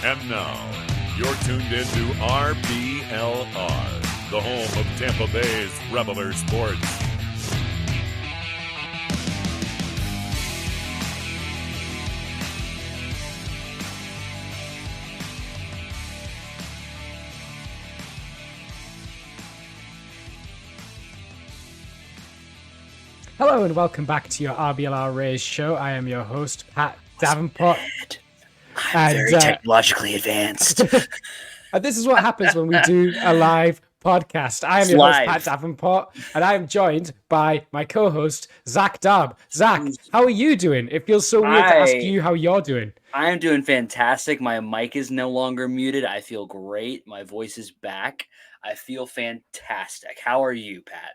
And now, you're tuned into RBLR, the home of Tampa Bay's Reveler Sports. Hello and welcome back to your RBLR Rays show. I am your host, Pat Davenport. I'm very technologically advanced. And this is what happens when we do a live podcast. I am your host, Pat Davenport, and I am joined by my co-host, Zach Dabb. Zach, how are you doing? It feels so weird to ask you how you're doing. I am doing fantastic. My mic is no longer muted. I feel great. My voice is back. I feel fantastic. How are you, Pat?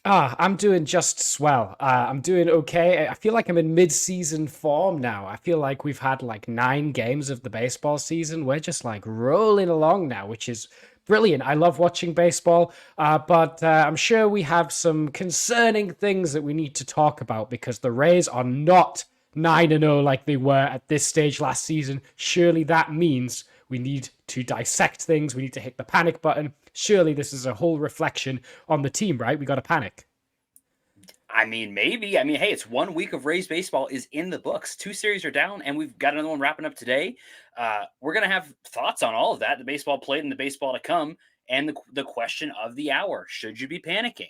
I'm doing just swell. I'm doing okay. I feel like I'm in mid-season form now. I feel like we've had like 9 games of the baseball season. We're just like rolling along now, which is brilliant. I love watching baseball, but I'm sure we have some concerning things that we need to talk about because the Rays are not 9-0 like they were at this stage last season. Surely that means we need to dissect things. We need to hit the panic button. Surely this is a whole reflection on the team, right? We got to panic. I mean, maybe. I mean, hey, it's 1 week of Rays baseball is in the books. 2 series are down, and we've got another one wrapping up today. We're going to have thoughts on all of that, the baseball played and the baseball to come, and the question of the hour. Should you be panicking?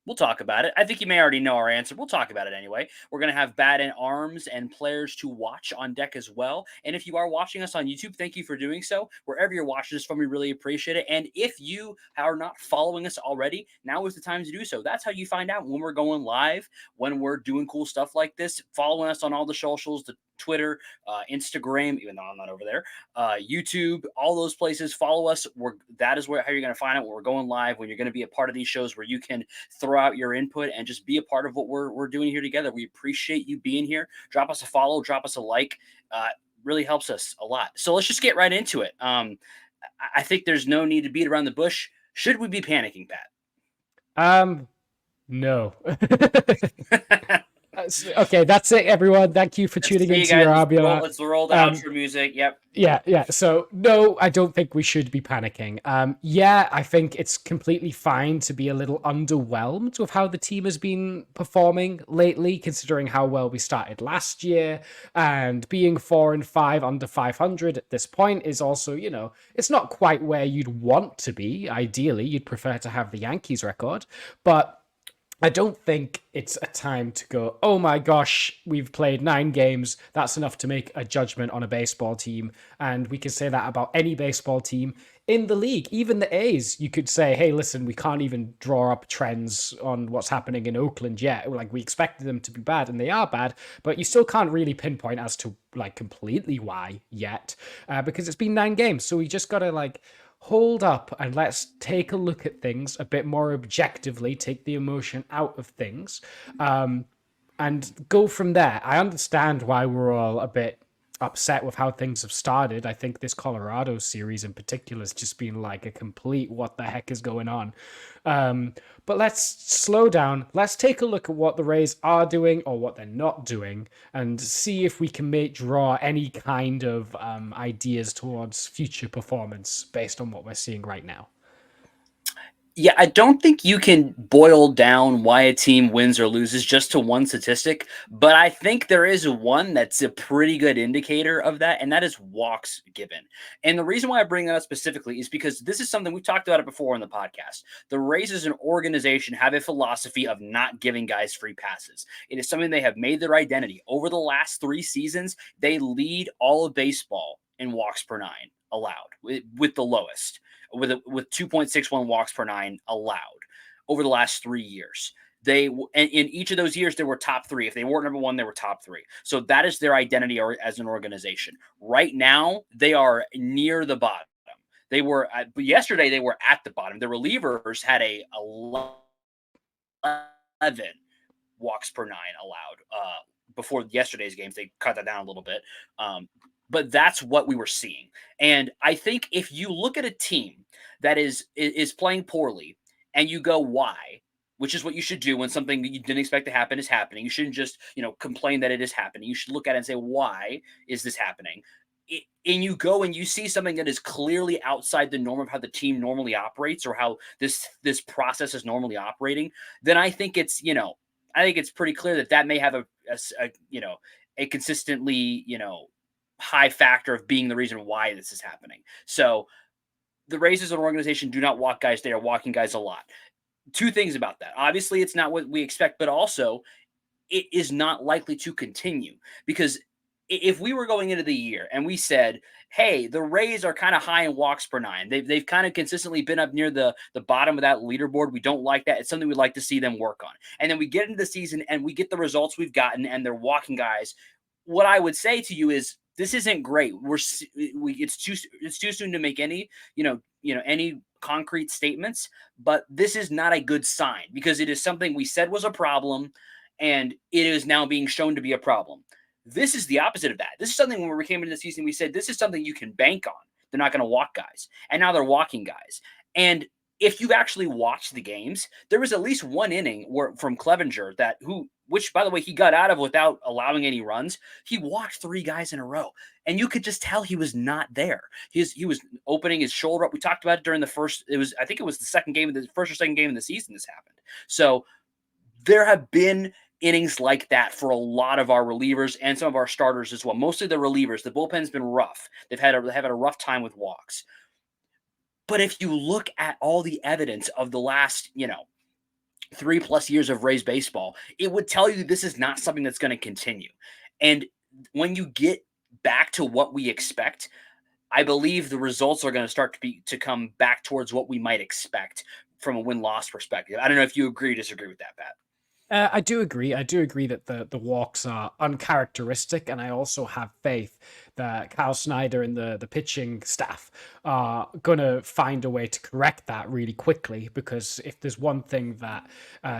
We'll talk about it. I think you may already know our answer. We'll talk about it anyway. We're going to have bat and arms and players to watch on deck as well. And if you are watching us on YouTube, thank you for doing so. Wherever you're watching us from, we really appreciate it. And if you are not following us already, now is the time to do so. That's how you find out when we're going live, when we're doing cool stuff like this. Following us on all the socials, the Twitter, Instagram, even though I'm not over there, YouTube, all those places. Follow us. That is how you're going to find out when we're going live, when you're going to be a part of these shows where you can throw out your input and just be a part of what we're doing here together. We appreciate you being here. Drop us a follow, drop us a like. Really helps us a lot. So let's just get right into it. I think there's no need to beat around the bush. Should we be panicking, Pat? No. Okay, that's it, everyone. Thank you for tuning into your RBLR. Let's roll the outro music. Yep. Yeah. So, no, I don't think we should be panicking. Yeah, I think it's completely fine to be a little underwhelmed with how the team has been performing lately, considering how well we started last year. And being 4-5 under 500 at this point is also, it's not quite where you'd want to be. Ideally, you'd prefer to have the Yankees record. But I don't think it's a time to go, oh my gosh, we've played 9 games. That's enough to make a judgment on a baseball team. And we can say that about any baseball team in the league. Even the A's, you could say, hey, listen, we can't even draw up trends on what's happening in Oakland yet. Like, we expected them to be bad, and they are bad, but you still can't really pinpoint as to, like, completely why yet, because it's been 9 games. So we just got to, hold up and let's take a look at things a bit more objectively, take the emotion out of things, and go from there. I understand why we're all a bit upset with how things have started. I think this Colorado series in particular has just been like a complete what the heck is going on. But let's slow down. Let's take a look at what the Rays are doing or what they're not doing and see if we can draw any kind of ideas towards future performance based on what we're seeing right now. Yeah, I don't think you can boil down why a team wins or loses just to one statistic, but I think there is one that's a pretty good indicator of that, and that is walks given. And the reason why I bring that up specifically is because this is something we've talked about it before on the podcast. The Rays as an organization have a philosophy of not giving guys free passes. It is something they have made their identity. Over the last 3 seasons, they lead all of baseball in walks per 9 allowed, with the lowest. With 2.61 walks per 9 allowed over the last 3 years. In each of those years, they were top 3. If they weren't number 1, they were top 3. So that is their identity as an organization. Right now, they are near the bottom. They were yesterday. They were at the bottom. The relievers had a 11 walks per 9 allowed before yesterday's games. They cut that down a little bit. But that's what we were seeing. And I think if you look at a team that is playing poorly and you go, why? Which is what you should do when something that you didn't expect to happen is happening. You shouldn't just, complain that it is happening. You should look at it and say, why is this happening? and you go and you see something that is clearly outside the norm of how the team normally operates or how this process is normally operating, then I think it's I think it's pretty clear that that may have a consistently high factor of being the reason why this is happening. So the Rays as an organization do not walk guys; they are walking guys a lot. Two things about that. Obviously, it's not what we expect, but also it is not likely to continue because if we were going into the year and we said, hey, the Rays are kind of high in walks per nine, they've kind of consistently been up near the bottom of that leaderboard. We don't like that. It's something we'd like to see them work on. And then we get into the season and we get the results we've gotten and they're walking guys. What I would say to you is this isn't great. It's too soon to make any any concrete statements, but this is not a good sign because it is something we said was a problem and it is now being shown to be a problem. This is the opposite of that. This is something when we came into the season, we said this is something you can bank on. They're not going to walk guys. And now they're walking guys. And if you've actually watched the games, there was at least one inning from Clevenger which by the way, he got out of without allowing any runs. He walked 3 guys in a row. And you could just tell he was not there. He was opening his shoulder up. We talked about it during I think it was the first or second game of the season this happened. So there have been innings like that for a lot of our relievers and some of our starters as well. Mostly the relievers. The bullpen's been rough. They've had a rough time with walks. But if you look at all the evidence of the last, 3+ years of Rays baseball, it would tell you this is not something that's going to continue. And when you get back to what we expect, I believe the results are going to start to come back towards what we might expect from a win-loss perspective. I don't know if you agree or disagree with that, Pat. I do agree. I do agree that the walks are uncharacteristic, and I also have faith that Kyle Snyder and the pitching staff are going to find a way to correct that really quickly, because if there's one thing that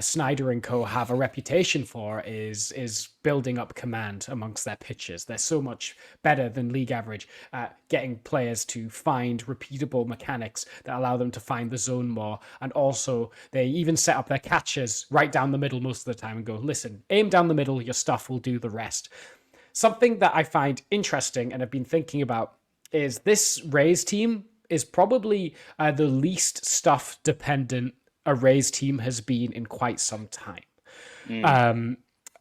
Snyder and co have a reputation for is building up command amongst their pitchers. They're so much better than league average at getting players to find repeatable mechanics that allow them to find the zone more. And also, they even set up their catchers right down the middle most of the time and go, listen, aim down the middle, your stuff will do the rest. Something that I find interesting and have been thinking about is this Rays team is probably the least stuff dependent a Rays team has been in quite some time.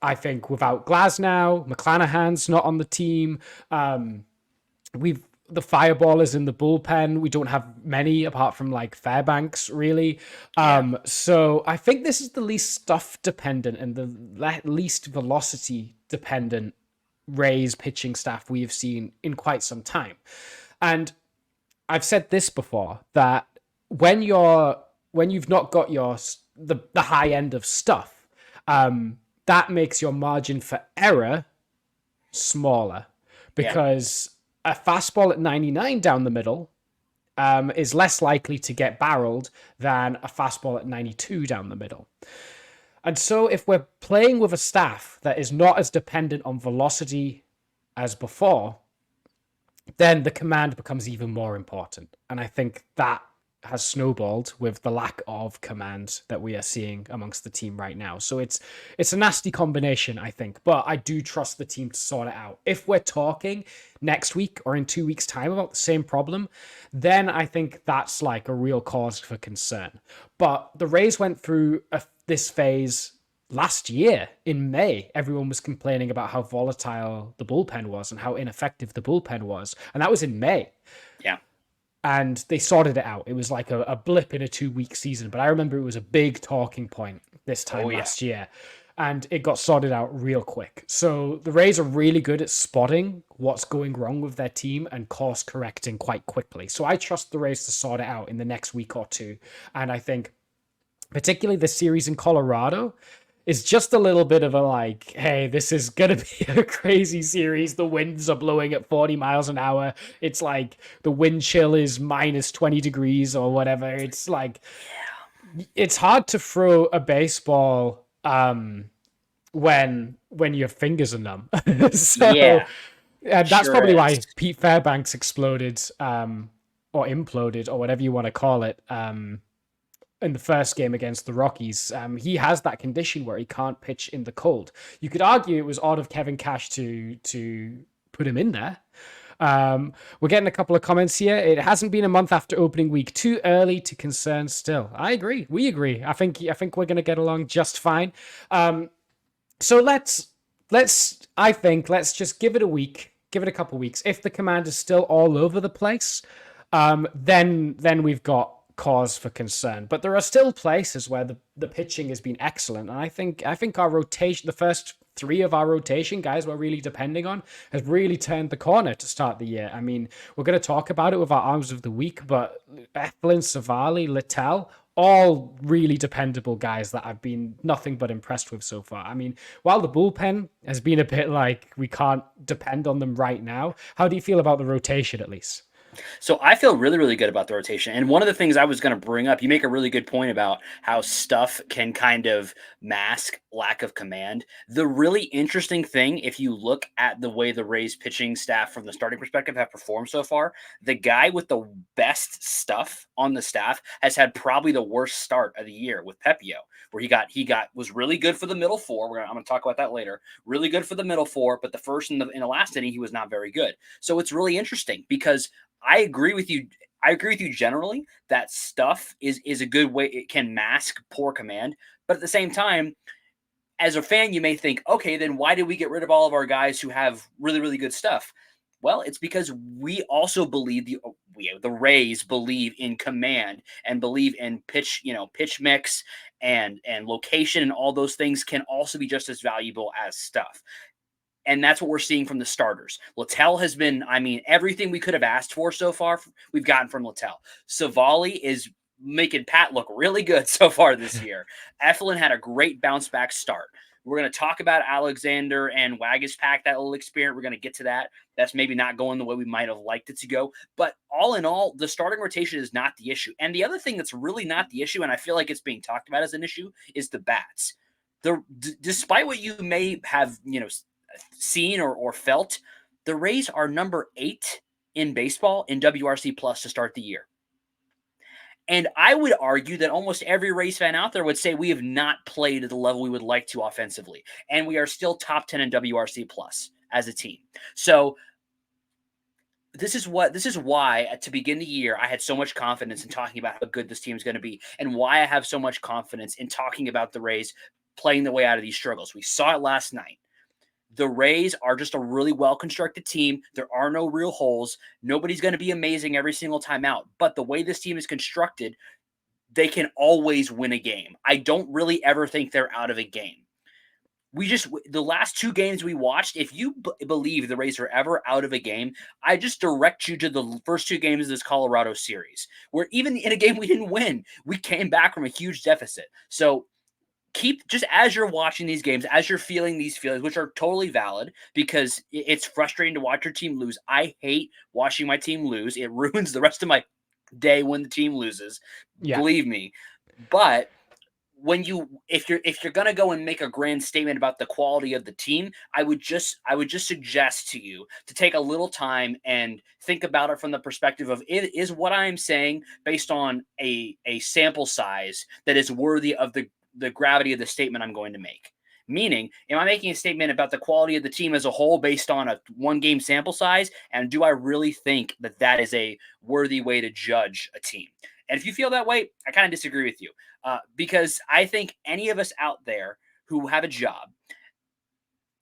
I think without Glasnow, McClanahan's not on the team. The fireballers in the bullpen, we don't have many apart from like Fairbanks, really. So I think this is the least stuff dependent and the least velocity dependent Rays pitching staff we have seen in quite some time. And I've said this before, that when you've not got the high end of stuff, that makes your margin for error smaller, because a fastball at 99 down the middle is less likely to get barreled than a fastball at 92 down the middle. And so if we're playing with a staff that is not as dependent on velocity as before, then the command becomes even more important. And I think that has snowballed with the lack of command that we are seeing amongst the team right now. So it's a nasty combination, I think, but I do trust the team to sort it out. If we're talking next week or in 2 weeks' time about the same problem, then I think that's like a real cause for concern. But the Rays went through this phase last year in May. Everyone was complaining about how volatile the bullpen was and how ineffective the bullpen was. And that was in May. Yeah. And they sorted it out. It was like a blip in a 2-week season. But I remember it was a big talking point this time last year. And it got sorted out real quick. So the Rays are really good at spotting what's going wrong with their team and course correcting quite quickly. So I trust the Rays to sort it out in the next week or two. And I think particularly the series in Colorado is just a little bit of a like, hey, this is going to be a crazy series. The winds are blowing at 40 miles an hour. It's like the wind chill is minus 20 degrees or whatever. It's like, it's hard to throw a baseball when your fingers are numb. So that's probably why Pete Fairbanks exploded or imploded or whatever you want to call it. In the first game against the Rockies, he has that condition where he can't pitch in the cold. You could argue it was odd of Kevin Cash to put him in there, We're getting a couple of comments here. It hasn't been a month after opening week. Too early to concern still. I agree. We agree. I think we're going to get along just fine. So let's just give it a week. Give it a couple weeks. If the command is still all over the place, then we've got cause for concern. But there are still places where the pitching has been excellent, and I think our rotation, the first three of our rotation guys we're really depending on, has really turned the corner to start the year. I mean, we're going to talk about it with our arms of the week, but Eflin, Civale, Littell, all really dependable guys that I've been nothing but impressed with so far. I mean, while the bullpen has been a bit like we can't depend on them right now, how do you feel about the rotation at least? So I feel really, really good about the rotation. And one of the things I was going to bring up, you make a really good point about how stuff can kind of mask lack of command. The really interesting thing, if you look at the way the Rays pitching staff from the starting perspective have performed so far, the guy with the best stuff on the staff has had probably the worst start of the year with Pepio, where he was really good for the middle four. I'm going to talk about that later. Really good for the middle four, but the first in the last inning, he was not very good. So it's really interesting because I agree with you. I agree with you generally that stuff is a good way. It can mask poor command. But at the same time, as a fan, you may think, okay, then why did we get rid of all of our guys who have really, really good stuff? Well, it's because we also believe the Rays believe in command and believe in pitch mix and location, and all those things can also be just as valuable as stuff. And that's what we're seeing from the starters. Littell has been, everything we could have asked for so far, we've gotten from Littell. Civale is making Pat look really good so far this year. Eflin had a great bounce back start. We're going to talk about Alexander and Wagispack, that little experiment. We're going to get to that. That's maybe not going the way we might have liked it to go. But all in all, the starting rotation is not the issue. And the other thing that's really not the issue, and I feel like it's being talked about as an issue, is the bats. Despite what you may have, seen or felt, the Rays are number 8 in baseball in WRC plus to start the year. And I would argue that almost every Rays fan out there would say we have not played at the level we would like to offensively. And we are still top 10 in WRC plus as a team. So this is why to begin the year, I had so much confidence in talking about how good this team is going to be, and why I have so much confidence in talking about the Rays playing their way out of these struggles. We saw it last night. The Rays are just a really well-constructed team. There are no real holes. Nobody's going to be amazing every single time out. But the way this team is constructed, they can always win a game. I don't really ever think they're out of a game. The last 2 games we watched, if you believe the Rays are ever out of a game, I just direct you to the first 2 games of this Colorado series, where even in a game we didn't win, we came back from a huge deficit. So just as you're watching these games, as you're feeling these feelings, which are totally valid, because it's frustrating to watch your team lose. I hate watching my team lose. It ruins the rest of my day when the team loses. Yeah. Believe me. But if you're going to go and make a grand statement about the quality of the team, I would just suggest to you to take a little time and think about it from the perspective of, is what I'm saying based on a sample size that is worthy of the gravity of the statement I'm going to make? Meaning, am I making a statement about the quality of the team as a whole based on a 1-game sample size? And do I really think that is a worthy way to judge a team? And if you feel that way, I kind of disagree with you, because I think any of us out there who have a job,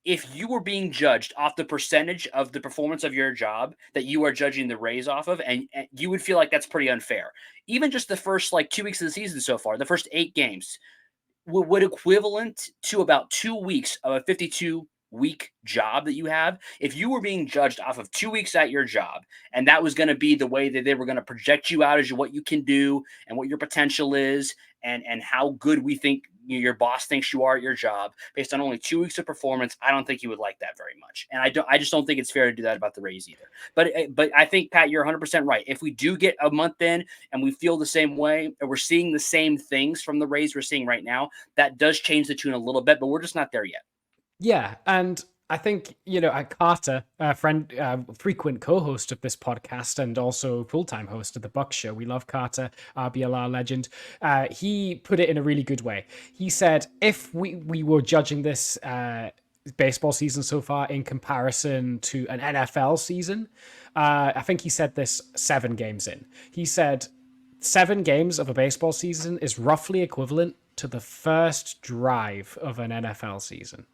if you were being judged off the percentage of the performance of your job that you are judging the Rays off of, and you would feel like that's pretty unfair. Even just the first 2 weeks of the season so far, the first 8 games, would equivalent to about 2 weeks of a 52-week job that you have. If you were being judged off of 2 weeks at your job, and that was going to be the way that they were going to project you out as what you can do and what your potential is, and how good we think your boss thinks you are at your job based on only 2 weeks of performance, I don't think you would like that very much. And I just don't think it's fair to do that about the Rays either. But I think, Pat, you're 100% right. If we do get a month in and we feel the same way, and we're seeing the same things from the Rays we're seeing right now, that does change the tune a little bit, but we're just not there yet. Yeah, and I think, Carter, a friend, frequent co-host of this podcast and also full-time host of the Buck Show. We love Carter, RBLR legend. He put it in a really good way. He said, if we were judging this baseball season so far in comparison to an NFL season. I think he said this 7 games in. He said 7 games of a baseball season is roughly equivalent to the first drive of an NFL season.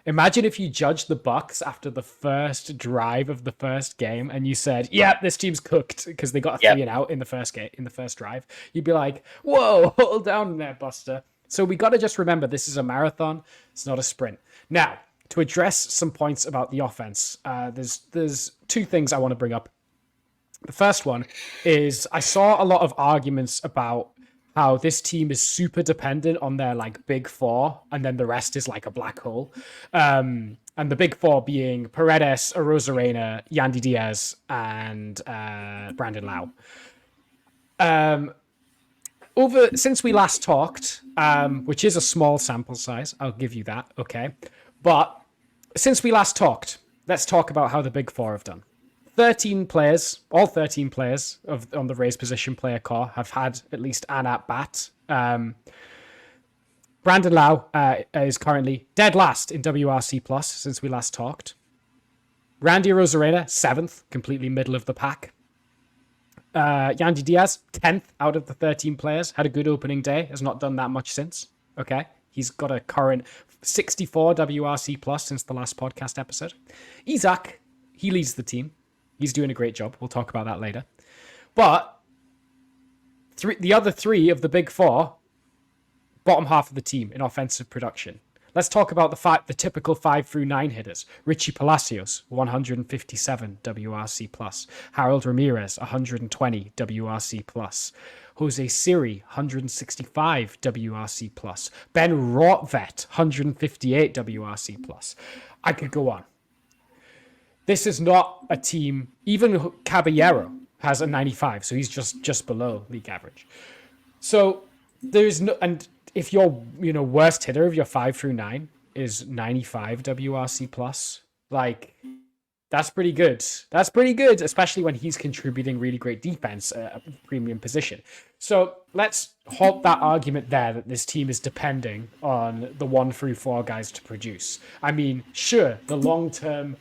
Imagine if you judged the Bucks after the first drive of the first game and you said, yeah, this team's cooked because they got a 3 and out in the first game, in the first drive. You'd be like, whoa, hold down there, Buster. So we got to just remember this is a marathon. It's not a sprint. Now, to address some points about the offense, there's 2 things I want to bring up. The first one is I saw a lot of arguments about how this team is super dependent on their like big 4, and then the rest is like a black hole. And the big 4 being Paredes, Arozarena, Yandy Diaz, and Brandon Lau. Since we last talked, which is a small sample size, I'll give you that, okay? But since we last talked, let's talk about how the big 4 have done. 13 players, all 13 players on the Rays position player core have had at least an at-bat. Brandon Lau is currently dead last in WRC plus since we last talked. Randy Arozarena, 7th, completely middle of the pack. Yandy Diaz, 10th out of the 13 players, had a good opening day, has not done that much since. Okay, he's got a current 64 WRC plus since the last podcast episode. Isaac, he leads the team. He's doing a great job. We'll talk about that later. But the other 3 of the big 4, bottom half of the team in offensive production. Let's talk about the typical 5 through 9 hitters. Richie Palacios, 157 WRC plus. Harold Ramirez, 120 WRC plus. Jose Siri, 165 WRC plus. Ben Rotvet, 158 WRC plus. I could go on. This is not a team. Even Caballero has a 95, so he's just below league average. So there's no, and if your worst hitter of your 5 through 9 is 95 WRC plus, like that's pretty good. That's pretty good, especially when he's contributing really great defense at a premium position. So let's halt that argument there that this team is depending on the 1 through 4 guys to produce. I mean, sure, the long-term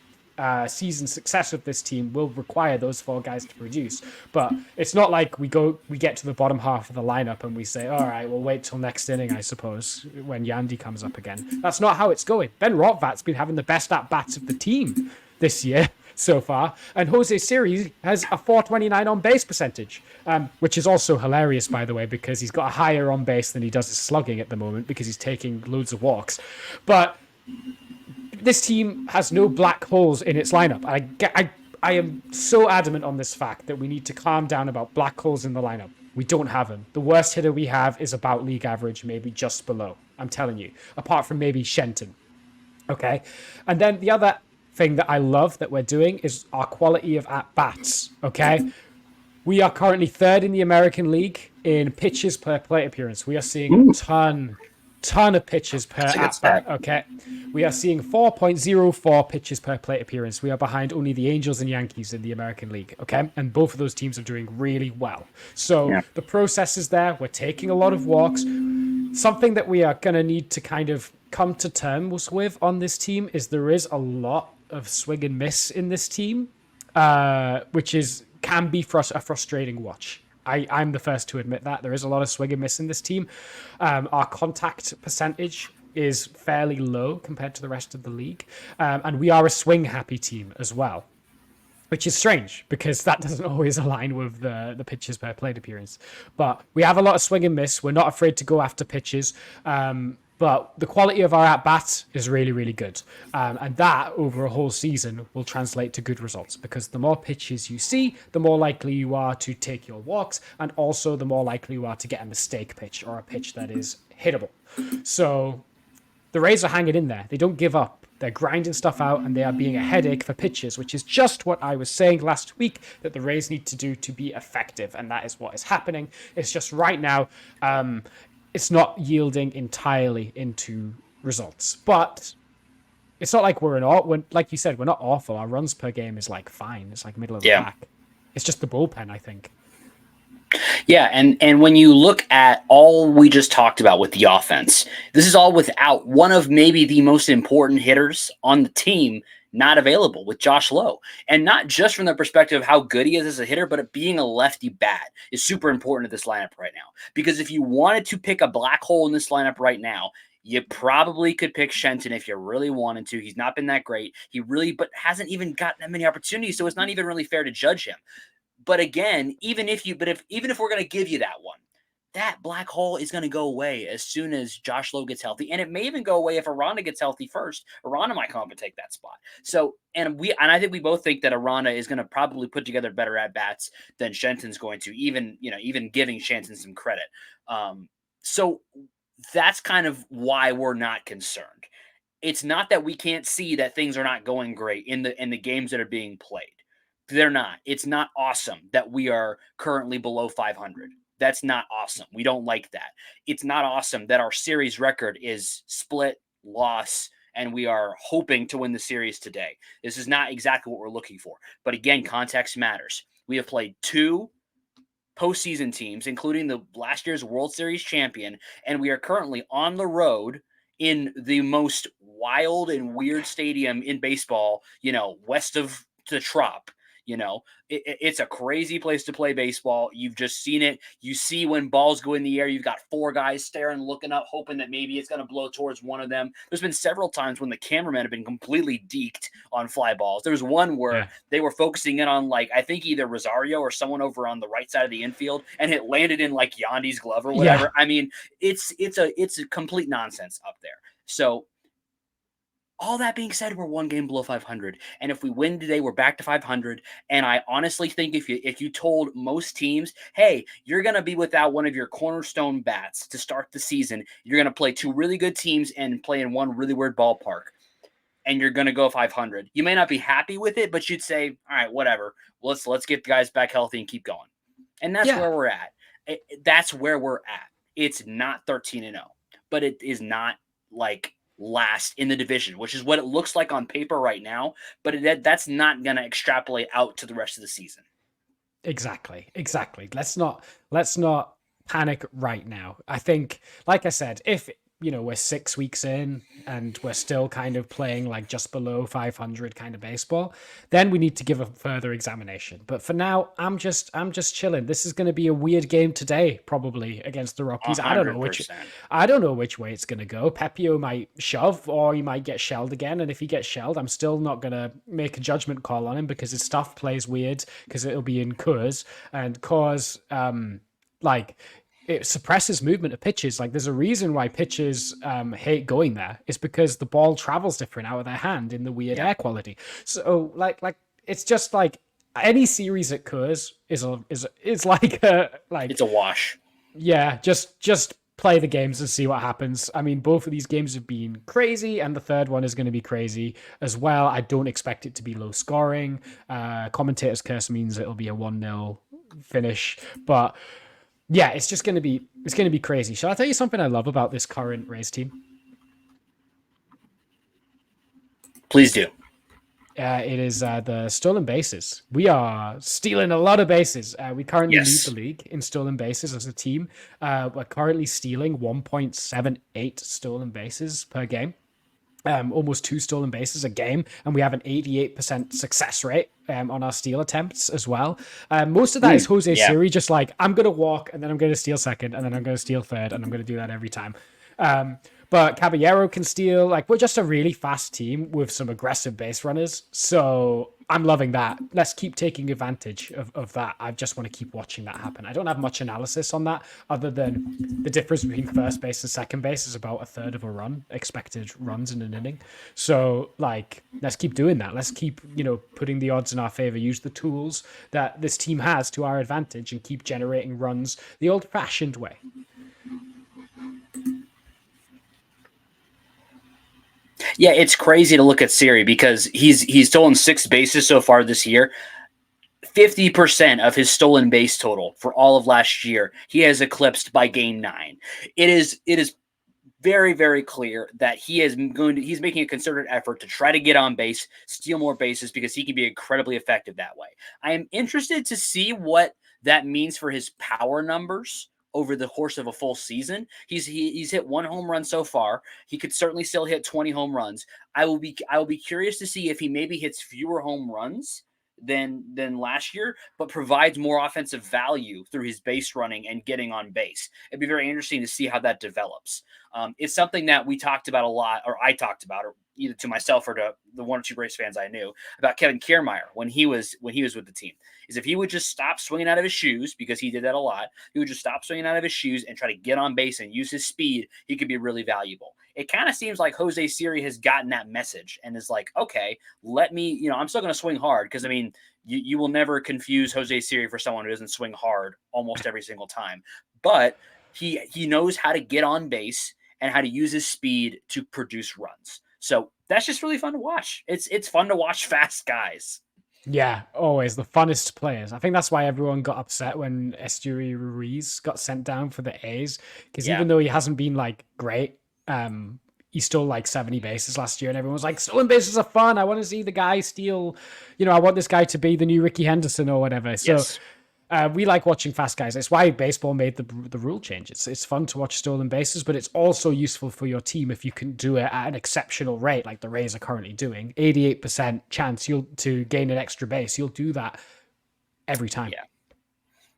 season success of this team will require those 4 guys to produce, but it's not like we get to the bottom half of the lineup and we say, all right, we'll wait till next inning, I suppose, when Yandy comes up again. That's not how it's going. Ben Rotvat's been having the best at bats of the team this year so far, and Jose Siri has a 429 on base percentage, which is also hilarious, by the way, because he's got a higher on base than he does his slugging at the moment because he's taking loads of walks. But this team has no black holes in its lineup. I am so adamant on this fact that we need to calm down about black holes in the lineup. We don't have them. The worst hitter we have is about league average, maybe just below. I'm telling you, apart from maybe Shenton. Okay? And then the other thing that I love that we're doing is our quality of at-bats. Okay? We are currently 3rd in the American League in pitches per plate appearance. We are seeing a ton of pitches per at-bat. Okay, we are seeing 4.04 pitches per plate appearance. We are behind only the Angels and Yankees in the American League. Okay, and both of those teams are doing really well. So the process is there. We're taking a lot of walks. Something that we are going to need to kind of come to terms with on this team is there is a lot of swing and miss in this team, which can be a frustrating watch. I'm the first to admit that. There is a lot of swing and miss in this team. Our contact percentage is fairly low compared to the rest of the league. And we are a swing-happy team as well, which is strange because that doesn't always align with the pitches per plate appearance. But we have a lot of swing and miss. We're not afraid to go after pitches. But the quality of our at-bats is really, really good. And that, over a whole season, will translate to good results because the more pitches you see, the more likely you are to take your walks, and also the more likely you are to get a mistake pitch or a pitch that is hittable. So the Rays are hanging in there. They don't give up. They're grinding stuff out, and they are being a headache for pitchers, which is just what I was saying last week that the Rays need to do to be effective, and that is what is happening. It's just right now... it's not yielding entirely into results, but it's not like like you said, we're not awful. Our runs per game is like fine. It's like middle of the pack. It's just the bullpen, I think. Yeah, and when you look at all we just talked about with the offense, this is all without one of maybe the most important hitters on the team not available with Josh Lowe. And not just from the perspective of how good he is as a hitter, but it being a lefty bat is super important to this lineup right now. Because if you wanted to pick a black hole in this lineup right now, you probably could pick Shenton if you really wanted to. He's not been that great. He really, but hasn't even gotten that many opportunities, so it's not even really fair to judge him. But again, even if we're going to give you that one, that black hole is going to go away as soon as Josh Lowe gets healthy, and it may even go away if Aranda gets healthy first. Aranda might come up and take that spot. So, and I think we both think that Aranda is going to probably put together better at bats than Shenton's going to, even giving Shenton some credit. So that's kind of why we're not concerned. It's not that we can't see that things are not going great in the games that are being played. They're not. It's not awesome that we are currently below 500. That's not awesome. We don't like that. It's not awesome that our series record is split, loss, and we are hoping to win the series today. This is not exactly what we're looking for. But again, context matters. We have played 2 postseason teams, including the last year's World Series champion, and we are currently on the road in the most wild and weird stadium in baseball, west of the Trop. It's a crazy place to play baseball. You've just seen it. You see when balls go in the air, you've got 4 guys staring, looking up, hoping that maybe it's going to blow towards one of them. There's been several times when the cameramen have been completely deked on fly balls. There was one where they were focusing in on, I think either Rosario or someone over on the right side of the infield, and it landed in Yandy's glove or whatever. Yeah. I mean, it's a complete nonsense up there. So all that being said, we're 1 game below 500, and if we win today, we're back to 500. And I honestly think if you told most teams, hey, you're going to be without one of your cornerstone bats to start the season, you're going to play 2 really good teams and play in one really weird ballpark, and you're going to go 500, you may not be happy with it, but you'd say, all right, whatever. Let's get the guys back healthy and keep going. And that's where we're at. That's where we're at. It's not 13-0, but it is not last in the division, which is what it looks like on paper right now, but that's not going to extrapolate out to the rest of the season. Exactly. Let's not panic right now. I think, like I said, if we're 6 weeks in and we're still kind of playing just below 500 kind of baseball, then we need to give a further examination. But for now, I'm just chilling. This is going to be a weird game today, probably against the Rockies. 100%. I don't know which way it's going to go. Pepio might shove, or he might get shelled again. And if he gets shelled, I'm still not going to make a judgment call on him because his stuff plays weird because it'll be in Coors, and Coors, it suppresses movement of pitches. There's a reason why pitchers hate going there. It's because the ball travels different out of their hand in the weird air quality. So it's just any series at Coors is it's a wash. Yeah, just play the games and see what happens. I mean, both of these games have been crazy, and the third one is going to be crazy as well. I don't expect it to be low scoring. Commentators curse means it'll be a 1-0 finish, but yeah, it's going to be crazy. Shall I tell you something I love about this current Rays team? Please do. It is the stolen bases. We are stealing a lot of bases. We currently lead the league in stolen bases as a team. We're currently stealing 1.78 stolen bases per game. Almost 2 stolen bases a game, and we have an 88% success rate on our steal attempts as well. Most of that is Jose Siri, just I'm going to walk, and then I'm going to steal second, and then I'm going to steal third, and I'm going to do that every time. But Caballero can steal. We're just a really fast team with some aggressive base runners. So I'm loving that. Let's keep taking advantage of that. I just want to keep watching that happen. I don't have much analysis on that other than the difference between first base and second base is about a third of a run, expected runs in an inning. So let's keep doing that. Let's keep, putting the odds in our favor, use the tools that this team has to our advantage and keep generating runs the old fashioned way. Yeah, it's crazy to look at Siri because he's stolen 6 bases so far this year. 50% of his stolen base total for all of last year, he has eclipsed by game 9. It is very, very clear that he's making a concerted effort to try to get on base, steal more bases because he can be incredibly effective that way. I am interested to see what that means for his power numbers over the course of a full season. He's hit 1 home run so far. He could certainly still hit 20 home runs. I will be curious to see if he maybe hits fewer home runs than last year, but provides more offensive value through his base running and getting on base. It'd be very interesting to see how that develops. It's something that we talked about a lot, or I talked about, or either to myself or to the 1 or 2 Braves fans I knew, about Kevin Kiermaier when he was with the team. Is if he would just stop swinging out of his shoes, because he did that a lot, he would just stop swinging out of his shoes and try to get on base and use his speed, he could be really valuable. It kind of seems like Jose Siri has gotten that message and is like, okay, let me, I'm still going to swing hard, because I mean, you will never confuse Jose Siri for someone who doesn't swing hard almost every single time. But he knows how to get on base and how to use his speed to produce runs. So that's just really fun to watch. It's fun to watch fast guys. Yeah, always the funnest players. I think that's why everyone got upset when Esteury Ruiz got sent down for the A's, because even though he hasn't been like great, he stole like 70 bases last year, and everyone was like, stolen bases are fun. I want to see the guy steal, I want this guy to be the new Ricky Henderson or whatever. So Yes. We like watching fast guys. It's why baseball made the rule change. It's fun to watch stolen bases, but it's also useful for your team if you can do it at an exceptional rate, like the Rays are currently doing. 88% chance to gain an extra base. You'll do that every time. Yeah.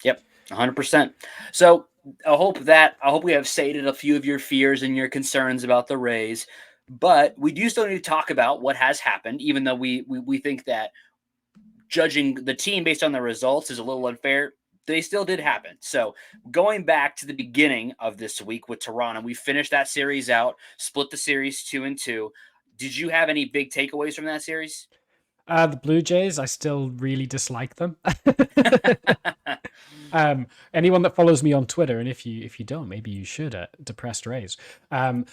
Yep. 100%. So I hope we have sated a few of your fears and your concerns about the Rays, but we do still need to talk about what has happened, even though we think that judging the team based on the results is a little unfair. They still did happen. So going back to the beginning of this week with Toronto, we finished that series out, split the series 2-2. Did you have any big takeaways from that series? The Blue Jays, I still really dislike them. Anyone that follows me on Twitter, and if you don't, maybe you should, at Depressed Rays. I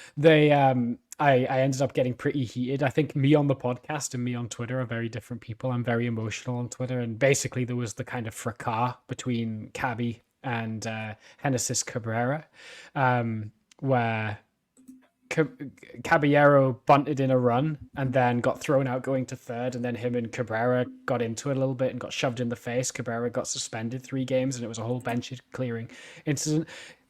ended up getting pretty heated. I think me on the podcast and me on Twitter are very different people. I'm very emotional on Twitter, and basically there was the kind of fracas between Cabby and Genesis Cabrera, where Caballero bunted in a run and then got thrown out going to third, and then him and Cabrera got into it a little bit and got shoved in the face. Cabrera got suspended 3 games, and it was a whole bench clearing incident.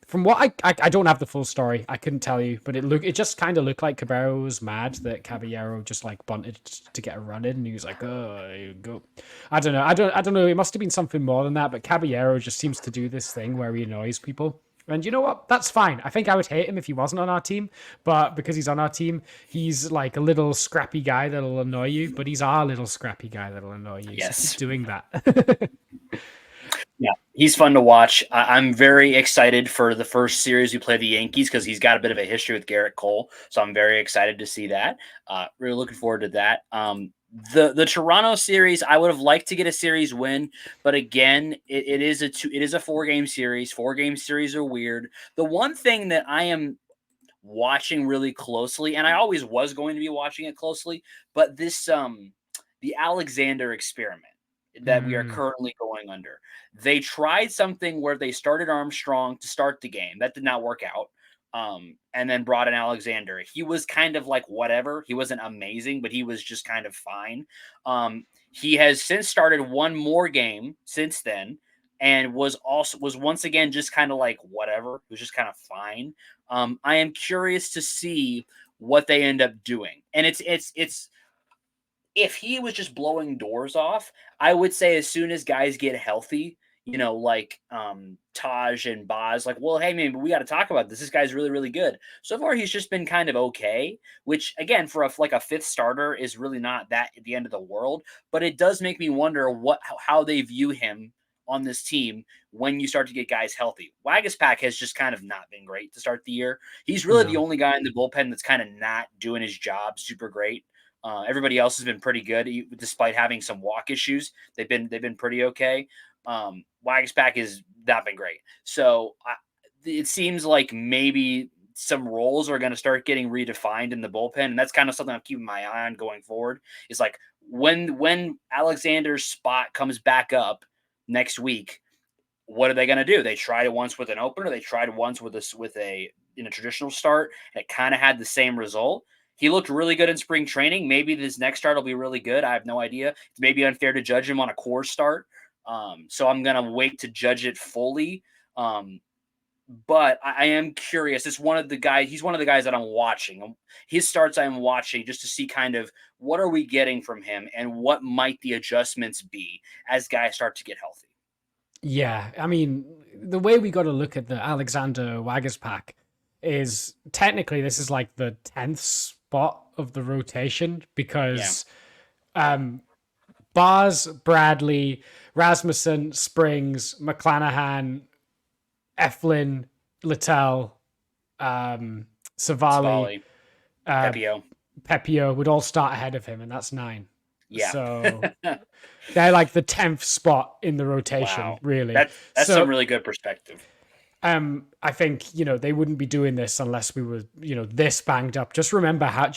From what I don't have the full story, I couldn't tell you, but it just kind of looked like Cabrera was mad that Caballero just like bunted to get a run in, and he was like, "Oh, you go." I don't know. I don't know. It must have been something more than that, but Caballero just seems to do this thing where he annoys people. And you know what? That's fine. I think I would hate him if he wasn't on our team, but because he's on our team, he's like a little scrappy guy that'll annoy you, but he's our little scrappy guy that'll annoy you. Yes. So keep doing that. Yeah, he's fun to watch. I'm very excited for the first series we play the Yankees, because he's got a bit of a history with Garrett Cole. So I'm very excited to see that. Really looking forward to that. The Toronto series, I would have liked to get a series win, but again, it is a 4-game series. 4-game series are weird. The one thing that I am watching really closely, and I always was going to be watching it closely, but this the Alexander experiment that we are currently going under. They tried something where they started Armstrong to start the game. That did not work out. And then brought in Alexander. He was kind of like whatever. He wasn't amazing, but he was just kind of fine. He has since started one more game since then, and was once again just kind of like whatever. It was just kind of fine. I am curious to see what they end up doing. And it's if he was just blowing doors off, I would say as soon as guys get healthy, like Taj and Boz, like, well, hey, man, we got to talk about this. This guy's really, really good. So far, he's just been kind of okay, which, again, for a 5th starter is really not that at the end of the world. But it does make me wonder how they view him on this team when you start to get guys healthy. Wagaspack has just kind of not been great to start the year. He's really the only guy in the bullpen that's kind of not doing his job super great. Everybody else has been pretty good, despite having some walk issues. They've been pretty okay. Wagaspack has not been great. So it seems like maybe some roles are going to start getting redefined in the bullpen. And that's kind of something I'm keeping my eye on going forward. Is like when Alexander's spot comes back up next week, what are they going to do? They tried it once with an opener. They tried it once with a traditional start, and it kind of had the same result. He looked really good in spring training. Maybe this next start will be really good. I have no idea. It's maybe unfair to judge him on a core start. So I'm going to wait to judge it fully. But I am curious. It's one of the guys. He's one of the guys that I'm watching. His starts I'm watching just to see kind of what are we getting from him and what might the adjustments be as guys start to get healthy. Yeah, I mean, the way we got to look at the Alexander Wagaspak is technically this is like the 10th spot of the rotation because Bars, Bradley, Rasmussen, Springs, McClanahan, Eflin, Littell, Civale, Pepio would all start ahead of him, and that's 9. Yeah. So they're like the 10th spot in the rotation, really. That's some really good perspective. I think, they wouldn't be doing this unless we were, this banged up. Just remember how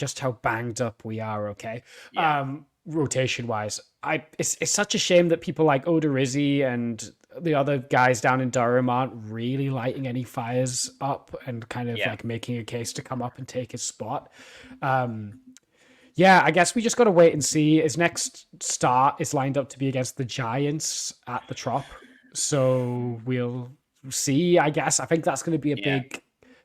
banged up we are, okay? Yeah. Rotation wise. It's such a shame that people like Odorizzi and the other guys down in Durham aren't really lighting any fires up and kind of like making a case to come up and take his spot. I guess we just got to wait and see. His next start is lined up to be against the Giants at the Trop. So we'll see, I guess. I think that's going to be a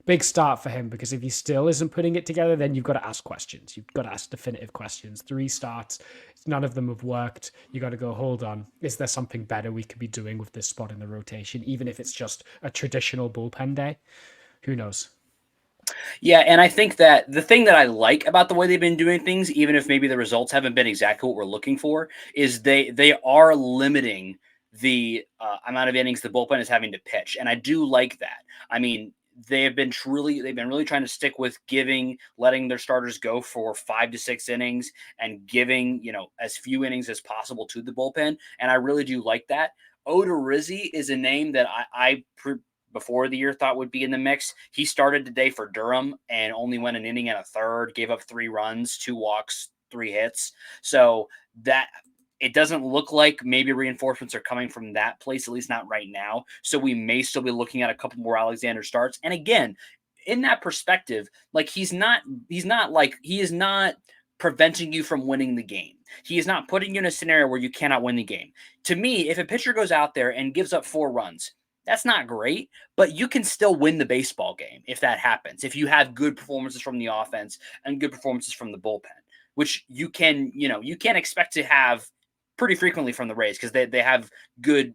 big start for him, because if he still isn't putting it together, then you've got to ask questions. You've got to ask definitive questions. 3 starts, none of them have worked. You got to go, hold on. Is there something better we could be doing with this spot in the rotation, even if it's just a traditional bullpen day? Who knows? Yeah, and I think that the thing that I like about the way they've been doing things, even if maybe the results haven't been exactly what we're looking for, is they are limiting the amount of innings the bullpen is having to pitch, and I do like that. I mean, they've been really trying to stick with letting their starters go for 5 to 6 innings and giving as few innings as possible to the bullpen, and I really do like that. Odorizzi is a name that I before the year thought would be in the mix. He started today for Durham and only went an inning and a third, gave up 3 runs, 2 walks, 3 hits. So that it doesn't look like maybe reinforcements are coming from that place, at least not right now. So we may still be looking at a couple more Alexander starts. And again, in that perspective, like he is not preventing you from winning the game. He is not putting you in a scenario where you cannot win the game. To me, if a pitcher goes out there and gives up 4 runs, that's not great, but you can still win the baseball game if that happens. If you have good performances from the offense and good performances from the bullpen, which you can expect to have pretty frequently from the Rays, because they have good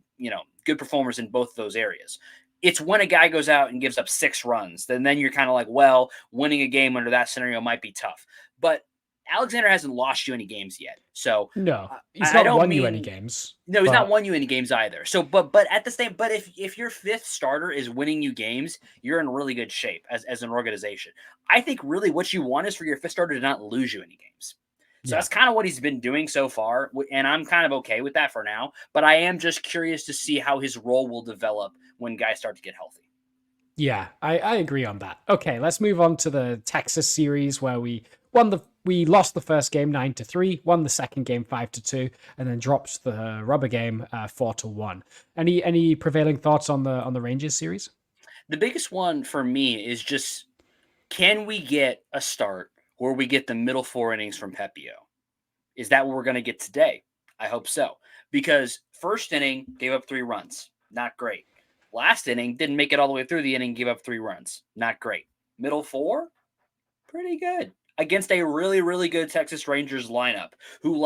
performers in both of those areas. It's when a guy goes out and gives up 6 runs, then you're kind of like, well, winning a game under that scenario might be tough. But Alexander hasn't lost you any games yet. So no, he's not won you any games. No, he's not won you any games either. So, but at the same, but if your 5th starter is winning you games, you're in really good shape as an organization. I think really what you want is for your 5th starter to not lose you any games. So that's kind of what he's been doing so far, and I'm kind of okay with that for now. But I am just curious to see how his role will develop when guys start to get healthy. Yeah, I agree on that. Okay, let's move on to the Texas series, where we lost the first game 9-3, won the second game 5-2, and then dropped the rubber game 4-1. Any prevailing thoughts on the Rangers series? The biggest one for me is just, can we get a start where we get the middle 4 innings from Pepio? Is that what we're going to get today? I hope so. Because first inning, gave up 3 runs. Not great. Last inning, didn't make it all the way through the inning, gave up 3 runs. Not great. Middle 4, pretty good. Against a really, really good Texas Rangers lineup, who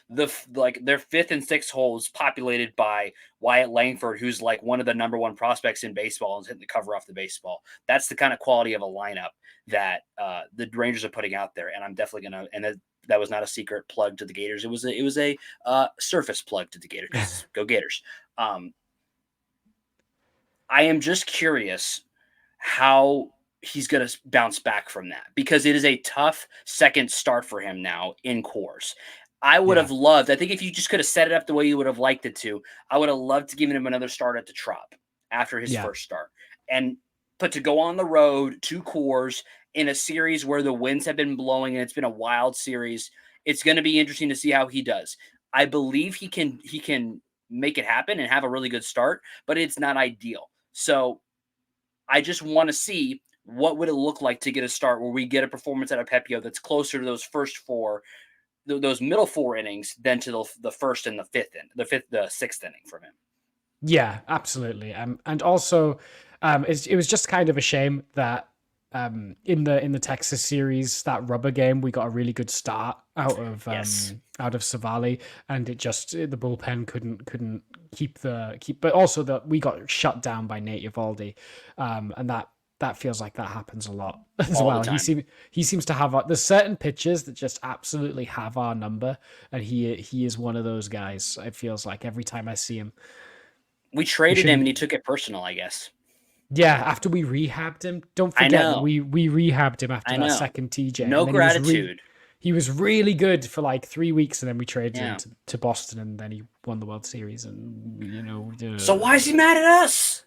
their 5th and 6th holes populated by Wyatt Langford, who's like one of the number 1 prospects in baseball and hitting the cover off the baseball. That's the kind of quality of a lineup that the Rangers are putting out there, and I'm definitely gonna. And that was not a secret plug to the Gators. It was a surface plug to the Gators. Go Gators! I am just curious how he's going to bounce back from that, because it is a tough second start for him now in Coors. I would have loved, I think if you just could have set it up the way you would have liked it to, I would have loved to give him another start at the Trop after his first start. But to go on the road to Coors in a series where the winds have been blowing and it's been a wild series, it's going to be interesting to see how he does. I believe he can make it happen and have a really good start, but it's not ideal. So I just want to see what would it look like to get a start where we get a performance out of Pepio that's closer to those first 4 those middle 4 innings than to the first and the sixth inning from him. Yeah, absolutely. And also, it was just kind of a shame that in the Texas series, that rubber game, we got a really good start out of Civale, and the bullpen couldn't keep, but also that we got shut down by Nate Eovaldi, and that feels like that happens a lot as All well. the time. He seems to have there's certain pitches that just absolutely have our number, and he is one of those guys. It feels like every time I see him. We traded him and he took it personal, I guess. Yeah, after we rehabbed him. Don't forget that we rehabbed him after that second TJ. No gratitude. He was really good for like 3 weeks, and then we traded him to Boston, and then he won the World Series. And so why is he mad at us?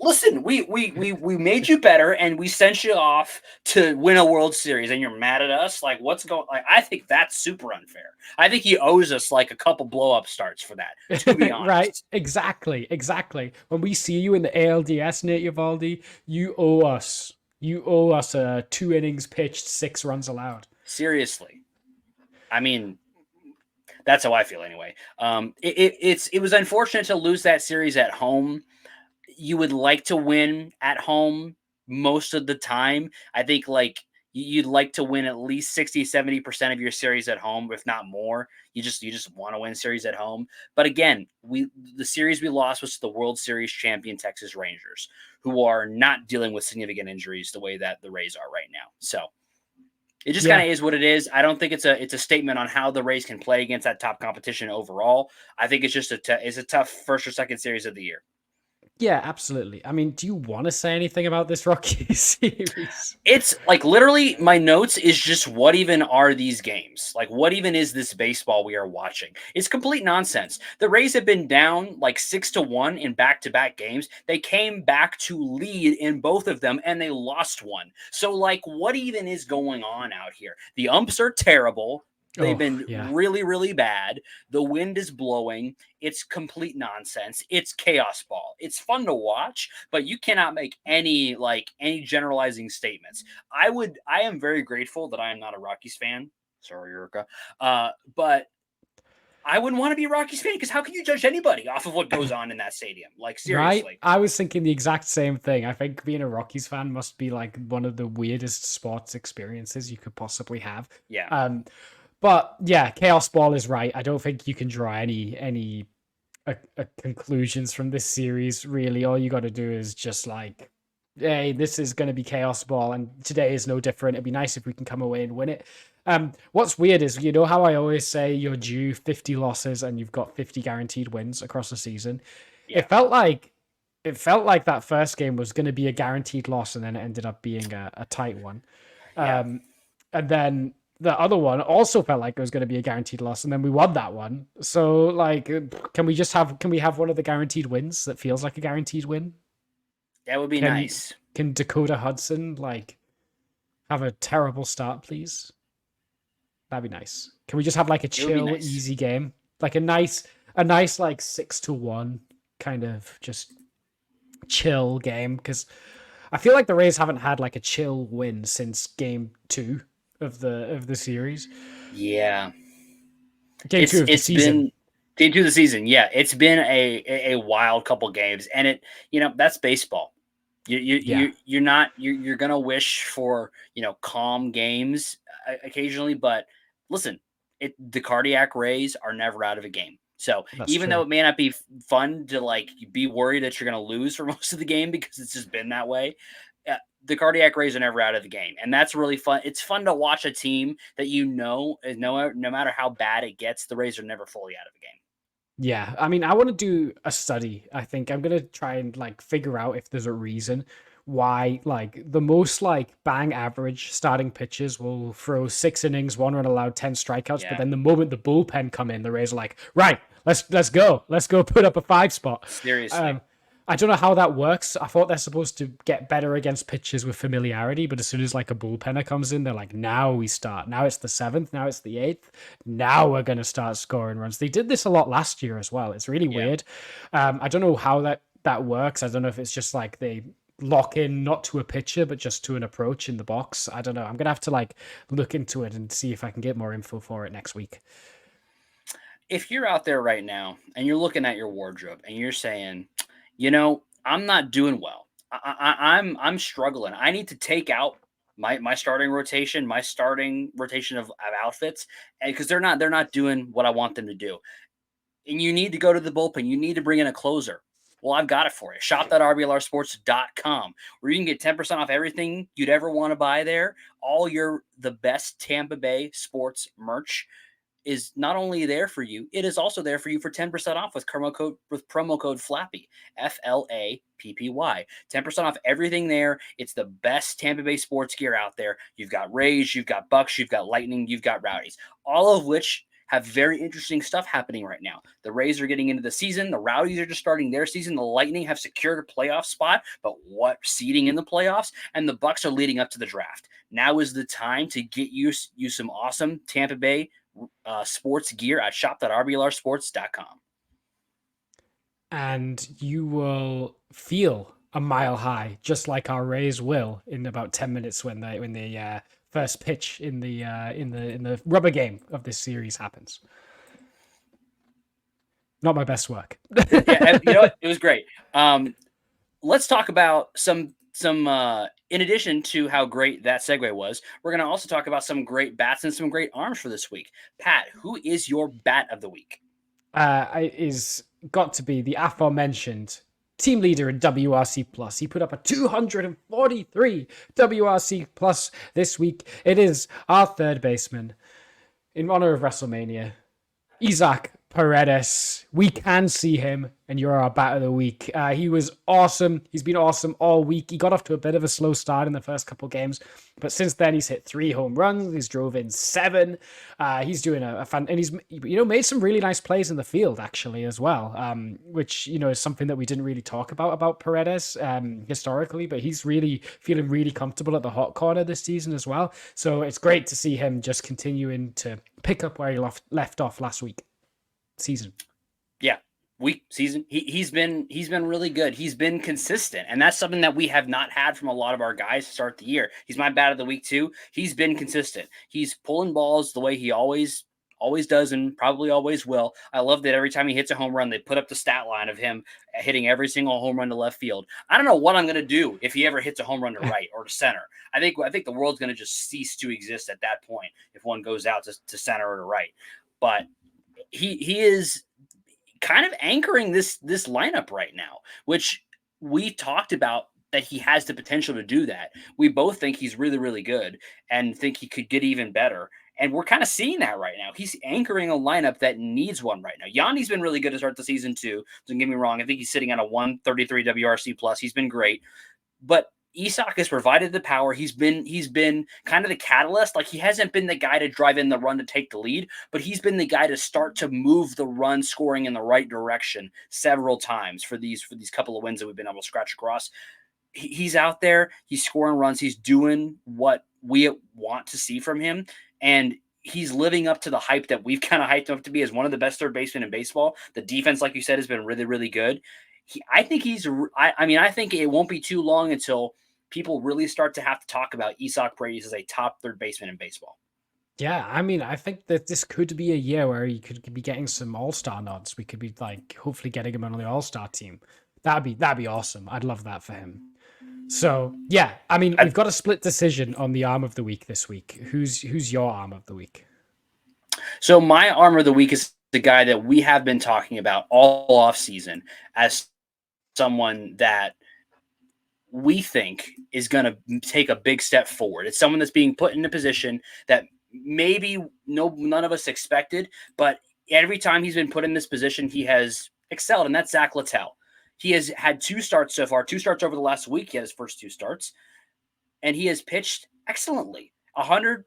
Listen, we made you better, and we sent you off to win a World Series, and you're mad at us? Like, what's going? Like, I think that's super unfair. I think he owes us like a couple blow up starts for that. To be honest, right? Exactly. When we see you in the ALDS, Nate Eovaldi, you owe us. You owe us a 2 innings pitched, 6 runs allowed. Seriously. I mean, that's how I feel anyway. It was unfortunate to lose that series at home. You would like to win at home most of the time. I think like you'd like to win at least 60-70% of your series at home, if not more. You just want to win series at home. But again, the series we lost was to the World Series champion Texas Rangers, who are not dealing with significant injuries the way that the Rays are right now. So it just kind of is what it is. I don't think it's a statement on how the Rays can play against that top competition overall. I think it's just it's a tough first or second series of the year. Yeah, absolutely. I mean, do you want to say anything about this Rockies series? It's like literally my notes is just what even are these games? Like what even is this baseball we are watching? It's complete nonsense. The Rays have been down like 6-1 in back-to-back games. They came back to lead in both of them and they lost one. So like what even is going on out here? The umps are terrible. They've been really, really bad. The wind is blowing. It's complete nonsense. It's chaos ball. It's fun to watch, but you cannot make any generalizing statements. I am very grateful that I am not a Rockies fan. Sorry, Erica. But I wouldn't want to be a Rockies fan because how can you judge anybody off of what goes on in that stadium? Like, seriously. Right? I was thinking the exact same thing. I think being a Rockies fan must be like one of the weirdest sports experiences you could possibly have. Yeah. But yeah, chaos ball is right. I don't think you can draw any conclusions from this series. Really, all you got to do is just like, hey, this is going to be chaos ball, and today is no different. It'd be nice if we can come away and win it. What's weird is, you know how I always say you're due 50 losses and you've got 50 guaranteed wins across the season. Yeah. It felt like that first game was going to be a guaranteed loss, and then it ended up being a tight one. And then the other one also felt like it was going to be a guaranteed loss, and then we won that one. So, like, can we have one of the guaranteed wins that feels like a guaranteed win? That would be nice. Can Dakota Hudson like have a terrible start, please? That'd be nice. Can we just have like a chill, easy game, like a nice like 6-1 kind of just chill game? Because I feel like the Rays haven't had like a chill win since game 2 of the series. Yeah. Game 2 of the season. Game 2 of the season. Yeah. It's been a wild couple games, and that's baseball. You're going to wish for, calm games occasionally, but listen, the cardiac Rays are never out of a game. So even though it may not be fun to like be worried that you're going to lose for most of the game because it's just been that way, the cardiac Rays are never out of the game. And that's really fun. It's fun to watch a team that no matter how bad it gets, the Rays are never fully out of the game. Yeah. I mean, I want to do a study. I think I'm going to try and like figure out if there's a reason why like the most like bang average starting pitchers will throw 6 innings, 1 run allowed, 10 strikeouts. Yeah. But then the moment the bullpen come in, the Rays are like, right, let's go put up a 5 spot. Seriously. I don't know how that works. I thought they're supposed to get better against pitches with familiarity, but as soon as like a bullpenner comes in, they're like, now we start. Now it's the 7th. Now it's the 8th. Now we're going to start scoring runs. They did this a lot last year as well. It's really weird. I don't know how that works. I don't know if it's just like they lock in not to a pitcher, but just to an approach in the box. I don't know. I'm going to have to like look into it and see if I can get more info for it next week. If you're out there right now and you're looking at your wardrobe and you're saying, I'm not doing well. I'm struggling. I need to take out my starting rotation, of outfits, and because they're not doing what I want them to do. And you need to go to the bullpen. You need to bring in a closer. Well, I've got it for you. Shop.rblrsports.com, where you can get 10% off everything you'd ever want to buy there. The best Tampa Bay sports merch is not only there for you, it is also there for you for 10% off with promo code FLAPPY, FLAPPY. 10% off everything there. It's the best Tampa Bay sports gear out there. You've got Rays, you've got Bucks, you've got Lightning, you've got Rowdies, all of which have very interesting stuff happening right now. The Rays are getting into the season. The Rowdies are just starting their season. The Lightning have secured a playoff spot, but what seeding in the playoffs? And the Bucks are leading up to the draft. Now is the time to get you some awesome Tampa Bay sports gear at shop.rblrsports.com. And you will feel a mile high, just like our Rays will in about 10 minutes when the first pitch in the rubber game of this series happens. Not my best work. Yeah, you know what? It was great. Let's talk about some in addition to how great that segue was, we're going to also talk about some great bats and some great arms for this week. Pat, who is your bat of the week? Is got to be the aforementioned team leader in WRC plus. He put up a 243 WRC plus this week. It is our third baseman in honor of WrestleMania, Isaac Paredes. We can see him, and you're our bat of the week. He was awesome. He's been awesome all week. He got off to a bit of a slow start in the first couple games, but since then he's hit 3 home runs. He's drove in 7. He's doing a fan, and he's made some really nice plays in the field actually as well, which is something that we didn't really talk about Paredes historically, but he's really feeling really comfortable at the hot corner this season as well. So it's great to see him just continuing to pick up where he left off last week. Season. Yeah. Season. He's been really good. He's been consistent. And that's something that we have not had from a lot of our guys to start the year. He's my bat of the week too. He's been consistent. He's pulling balls the way he always does and probably always will. I love that every time he hits a home run, they put up the stat line of him hitting every single home run to left field. I don't know what I'm going to do if he ever hits a home run to right or to center. I think the world's going to just cease to exist at that point if one goes out to center or to right. But he is kind of anchoring this lineup right now, which we talked about that he has the potential to do that. We both think he's really, really good and think he could get even better. And we're kind of seeing that right now. He's anchoring a lineup that needs one right now. Yandy's been really good to start the season too. Don't get me wrong. I think he's sitting at a 133 WRC plus. He's been great, but Isak has provided the power. He's been kind of the catalyst. Like, he hasn't been the guy to drive in the run to take the lead, but he's been the guy to start to move the run scoring in the right direction several times for these couple of wins that we've been able to scratch across. He's out there. He's scoring runs. He's doing what we want to see from him. And he's living up to the hype that we've kind of hyped him up to be as one of the best third basemen in baseball. The defense, like you said, has been really, really good. I think it won't be too long until people really start to have to talk about Isaac Paredes as a top third baseman in baseball. Yeah, I think that this could be a year where he could be getting some all-star nods. We could be hopefully getting him on the all-star team. That'd be awesome. I'd love that for him. So yeah, we've got a split decision on the arm of the week this week. Who's your arm of the week? So my arm of the week is the guy that we have been talking about all off season as someone that we think is going to take a big step forward. It's someone that's being put in a position that maybe none of us expected, but every time he's been put in this position, he has excelled, and that's Zach Littell. He has had 2 starts so far, 2 starts over the last week. He had his first 2 starts, and he has pitched excellently. 100%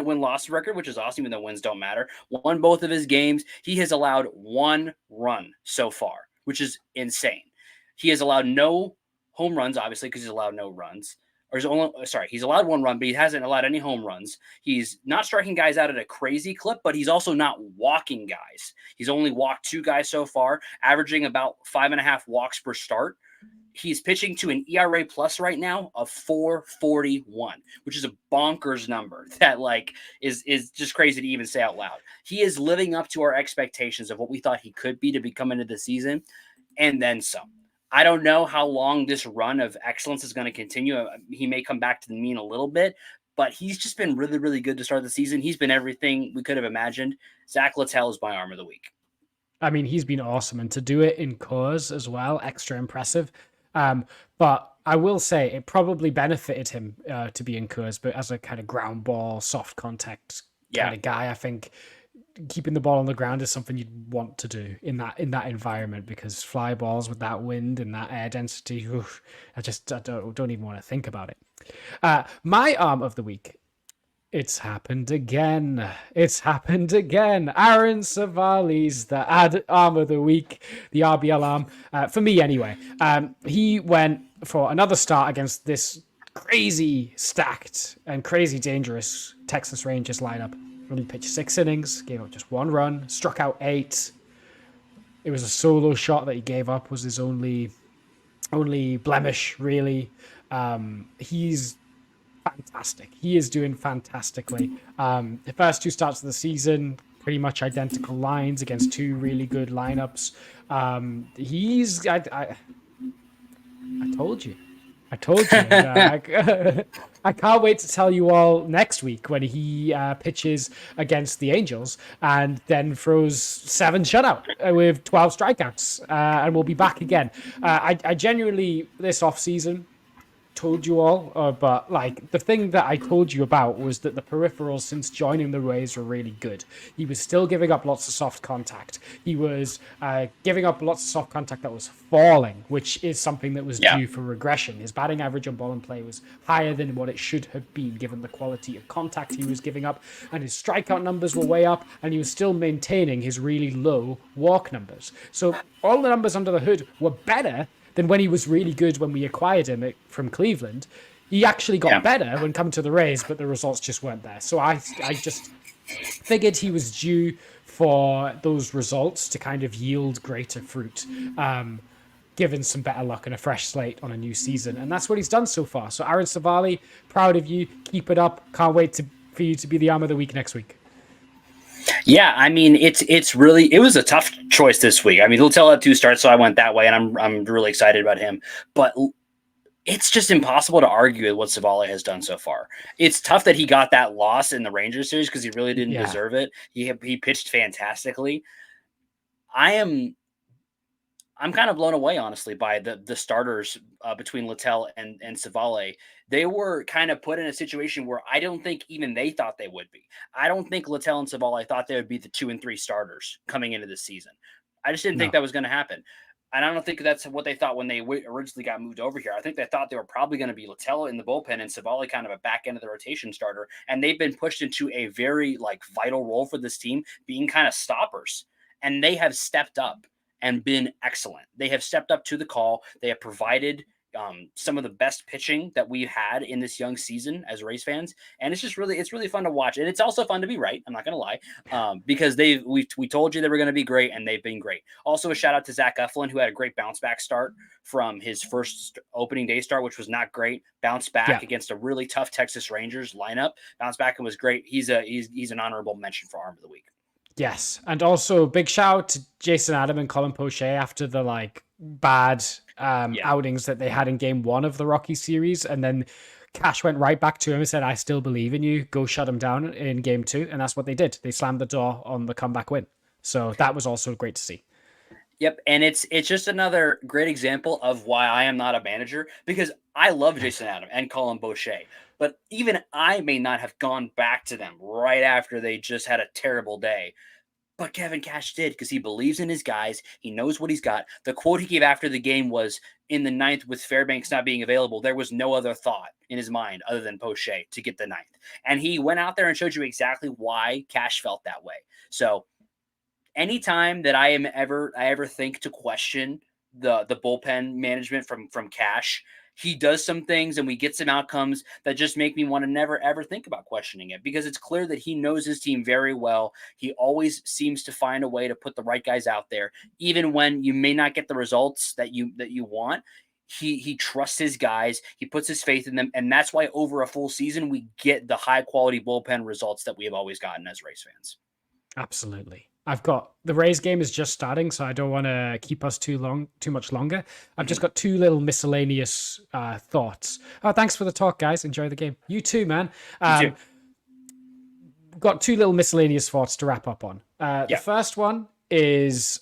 win-loss record, which is awesome, even though wins don't matter. Won both of his games. He has allowed 1 run so far, which is insane. He has allowed no home runs, obviously, because he's allowed no runs. He's allowed 1 run, but he hasn't allowed any home runs. He's not striking guys out at a crazy clip, but he's also not walking guys. He's only walked 2 guys so far, averaging about 5.5 walks per start. He's pitching to an ERA plus right now of 4.41, which is a bonkers number that like is just crazy to even say out loud. He is living up to our expectations of what we thought he could be to be coming into the season, and then some. I don't know how long this run of excellence is going to continue. He may come back to the mean a little bit, but he's just been really, really good to start the season. He's been everything we could have imagined. Zach Littell is my arm of the week. I mean, he's been awesome, and to do it in Coors as well, extra impressive. But I will say it probably benefited him to be in Coors, but as a kind of ground ball, soft contact kind of guy, I think keeping the ball on the ground is something you'd want to do in that environment, because fly balls with that wind and that air density, I don't even want to think about it. My arm of the week. It's happened again. It's happened again. Aaron Civale's the arm of the week, the RBL arm, for me anyway. He went for another start against this crazy stacked and crazy dangerous Texas Rangers lineup. Only pitched 6 innings, gave up just 1 run, struck out 8. It was a solo shot that he gave up, was his only blemish, really. He's fantastic. He is doing fantastically. The first 2 starts of the season, pretty much identical lines against 2 really good lineups. I told you. I can't wait to tell you all next week when he pitches against the Angels and then throws 7 shutout with 12 strikeouts, and we'll be back again. I genuinely, this offseason, told you all, but like the thing that I told you about was that the peripherals since joining the Rays were really good. He was still giving up lots of soft contact. He was giving up lots of soft contact that was falling, which is something that was due for regression. His batting average on ball and play was higher than what it should have been given the quality of contact he was giving up, and his strikeout numbers were way up, and he was still maintaining his really low walk numbers. So all the numbers under the hood were better than when he was really good when we acquired him from Cleveland. He actually got better when coming to the Rays, but the results just weren't there. So I just figured he was due for those results to kind of yield greater fruit, given some better luck and a fresh slate on a new season. And that's what he's done so far. So Aaron Civale, proud of you. Keep it up. Can't wait for you to be the arm of the week next week. Yeah, I mean, it was a tough choice this week. I mean, Littell had 2 starts, so I went that way, and I'm really excited about him. But it's just impossible to argue with what Civale has done so far. It's tough that he got that loss in the Rangers series because he really didn't deserve it. He pitched fantastically. I'm kind of blown away, honestly, by the starters between Littell and Civale. They were kind of put in a situation where I don't think even they thought they would be. I don't think Littell and Civale thought they would be the 2 and 3 starters coming into this season. I just didn't think that was going to happen. And I don't think that's what they thought when they originally got moved over here. I think they thought they were probably going to be Littell in the bullpen and Civale kind of a back end of the rotation starter. And they've been pushed into a very vital role for this team, being kind of stoppers. And they have stepped up and been excellent. They have stepped up to the call. They have provided some of the best pitching that we've had in this young season as Rays fans. And it's really fun to watch. And it's also fun to be right. I'm not going to lie, because we told you they were going to be great, and they've been great. Also a shout out to Zach Eflin, who had a great bounce back start from his first opening day start, which was not great. Bounced back against a really tough Texas Rangers lineup. Bounced back and was great. He's an honorable mention for arm of the week. Yes, and also big shout out to Jason Adam and Colin Poche after the bad outings that they had in game 1 of the Rocky series, and then Cash went right back to him and said, "I still believe in you. Go shut him down in game 2," and that's what they did. They slammed the door on the comeback win. So that was also great to see. Yep, and it's just another great example of why I am not a manager, because I love Jason Adam and Colin Poche. But even I may not have gone back to them right after they just had a terrible day. But Kevin Cash did, because he believes in his guys. He knows what he's got. The quote he gave after the game was, in the 9th, with Fairbanks not being available, there was no other thought in his mind other than Poche to get the 9th. And he went out there and showed you exactly why Cash felt that way. So anytime that I ever think to question the bullpen management from Cash, he does some things and we get some outcomes that just make me want to never, ever think about questioning it, because it's clear that he knows his team very well. He always seems to find a way to put the right guys out there, even when you may not get the results that you want. he trusts his guys. He puts his faith in them, and that's why over a full season we get the high quality bullpen results that we have always gotten as Rays fans. Absolutely. I've got the Rays game is just starting, so I don't want to keep us too much longer. I've just got two little miscellaneous thoughts. Oh, thanks for the talk, guys. Enjoy the game. You too, man. You too. Got two little miscellaneous thoughts to wrap up on. The first one is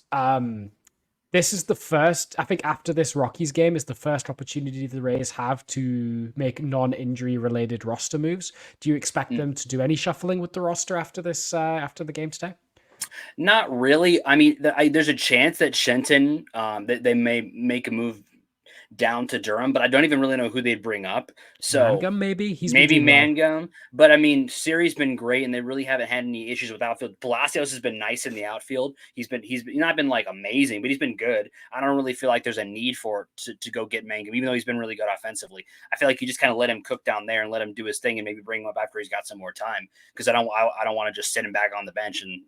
this is the first, I think after this Rockies game is the first opportunity the Rays have to make non-injury related roster moves. Do you expect them to do any shuffling with the roster after this, after the game today? Not really. I mean, there's a chance that Shenton, that they may make a move down to Durham, but I don't even really know who they'd bring up. So Mangum, maybe maybe Mangum, but I mean, Siri's been great, and they really haven't had any issues with outfield. Palacios has been nice in the outfield. He's not been like amazing, but he's been good. I don't really feel like there's a need for to go get Mangum, even though he's been really good offensively. I feel like you just kind of let him cook down there and let him do his thing, and maybe bring him up after he's got some more time, because I don't want to just sit him back on the bench and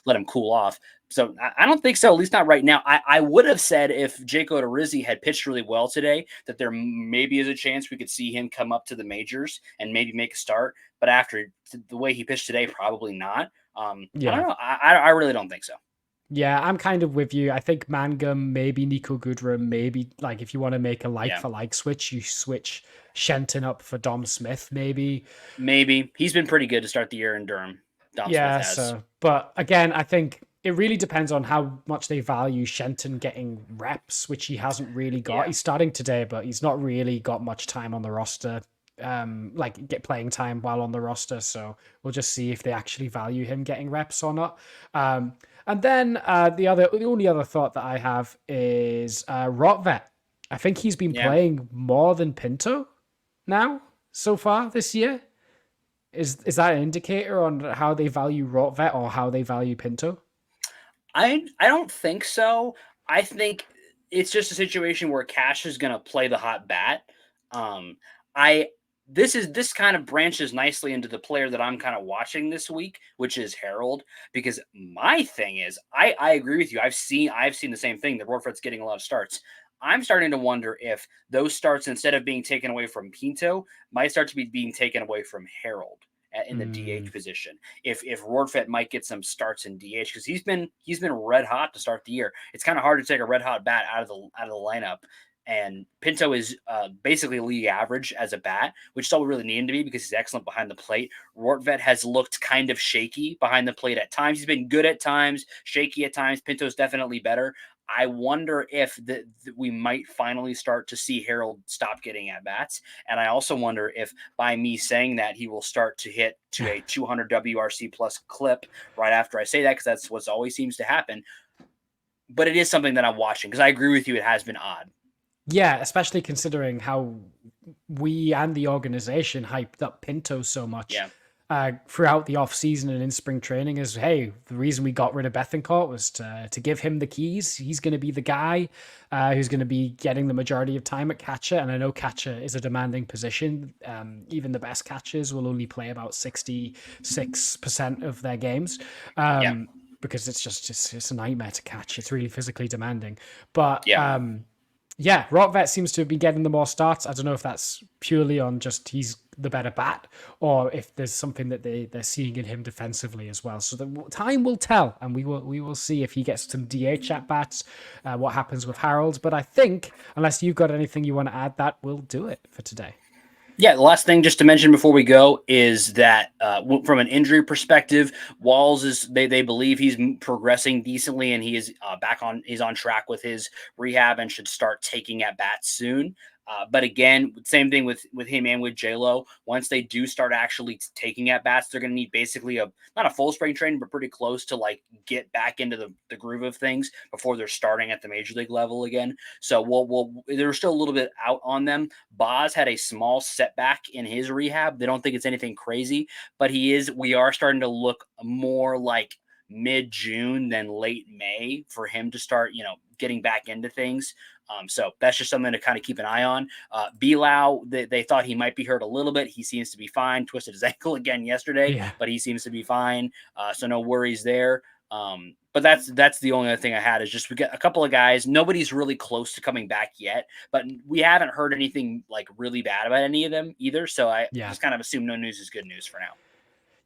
let him cool off. So I don't think so, at least not right now. I would have said if Jake Odorizzi had pitched really well today, that there maybe is a chance we could see him come up to the majors and maybe make a start. But after the way he pitched today, probably not. I don't know. I really don't think so. Yeah, I'm kind of with you. I think Mangum, maybe Nico Goodrum, maybe like if you want to make a like-for-like switch, you switch Shenton up for Dom Smith, maybe. Maybe. He's been pretty good to start the year in Durham. Dom Smith has. So, but again, I think it really depends on how much they value Shenton getting reps, which he hasn't really got. Yeah. He's starting today, but he's not really got much time on the roster, get playing time while on the roster. So we'll just see if they actually value him getting reps or not. And then the only other thought that I have is Rotvet. I think he's been playing more than Pinto now so far this year. Is that an indicator on how they value Rotvet or how they value Pinto? I don't think so. I think it's just a situation where Cash is going to play the hot bat. This kind of branches nicely into the player that I'm kind of watching this week, which is Harold. Because my thing is, I agree with you. I've seen the same thing. The Rotvet's getting a lot of starts. I'm starting to wonder if those starts, instead of being taken away from Pinto, might start to be being taken away from Harold in the DH position. If Rortvedt might get some starts in DH, because he's been red hot to start the year. It's kind of hard to take a red hot bat out of the lineup. And Pinto is basically league average as a bat, which is all we really need him to be because he's excellent behind the plate. Rortvedt has looked kind of shaky behind the plate at times. He's been good at times, shaky at times. Pinto's definitely better. I wonder if we might finally start to see Harold stop getting at bats. And I also wonder if by me saying that, he will start to hit to a 200 WRC plus clip right after I say that, because that's what always seems to happen. But it is something that I'm watching because I agree with you. It has been odd. Yeah, especially considering how we and the organization hyped up Pinto so much. Yeah. Throughout the off season and in spring training is, hey, the reason we got rid of Bethancourt was to give him the keys. He's going to be the guy who's going to be getting the majority of time at catcher. And I know catcher is a demanding position. Even the best catchers will only play about 66% of their games. Because it's a nightmare to catch. It's really physically demanding. But Rotvet seems to be getting the more starts. I don't know if that's purely on just he's the better bat, or if there's something that they're seeing in him defensively as well. So the time will tell, and we will see if he gets some DH at bats, what happens with Harold. But I think, unless you've got anything you want to add, that will do it for today. Yeah, the last thing just to mention before we go is that from an injury perspective, Walls they believe he's progressing decently, and he is he's on track with his rehab and should start taking at bats soon. But again, same thing with him and with J-Lo. Once they do start actually taking at bats, they're going to need basically not a full spring training, but pretty close to like get back into the groove of things before they're starting at the major league level again. So they're still a little bit out on them. Boz had a small setback in his rehab. They don't think it's anything crazy, but we are starting to look more like mid-June than late May for him to start, getting back into things. So that's just something to kind of keep an eye on. Bilal, they thought he might be hurt a little bit. He seems to be fine. Twisted his ankle again yesterday, but he seems to be fine. So no worries there. But that's the only other thing I had is just we get a couple of guys. Nobody's really close to coming back yet, but we haven't heard anything like really bad about any of them either. So I just kind of assume no news is good news for now.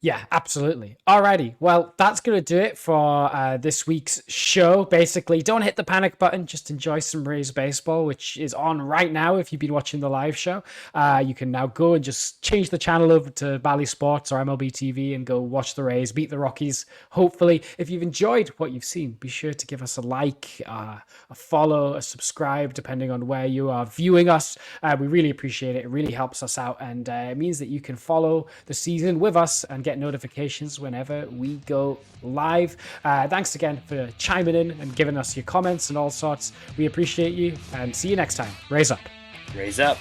Yeah, absolutely. Alrighty. Well, that's going to do it for this week's show. Basically, don't hit the panic button. Just enjoy some Rays baseball, which is on right now. If you've been watching the live show, you can now go and just change the channel over to Bally Sports or MLB TV and go watch the Rays beat the Rockies. Hopefully, if you've enjoyed what you've seen, be sure to give us a like, a follow, a subscribe, depending on where you are viewing us. We really appreciate it. It really helps us out, and it means that you can follow the season with us and get notifications whenever we go live. Thanks again for chiming in and giving us your comments and all sorts. We appreciate you, and see you next time. Raise up. Raise up.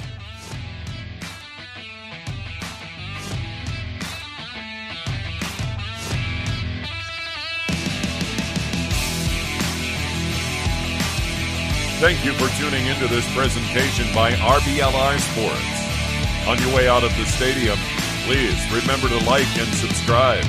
Thank you for tuning into this presentation by RBLR Sports. On your way out of the stadium, please remember to like and subscribe.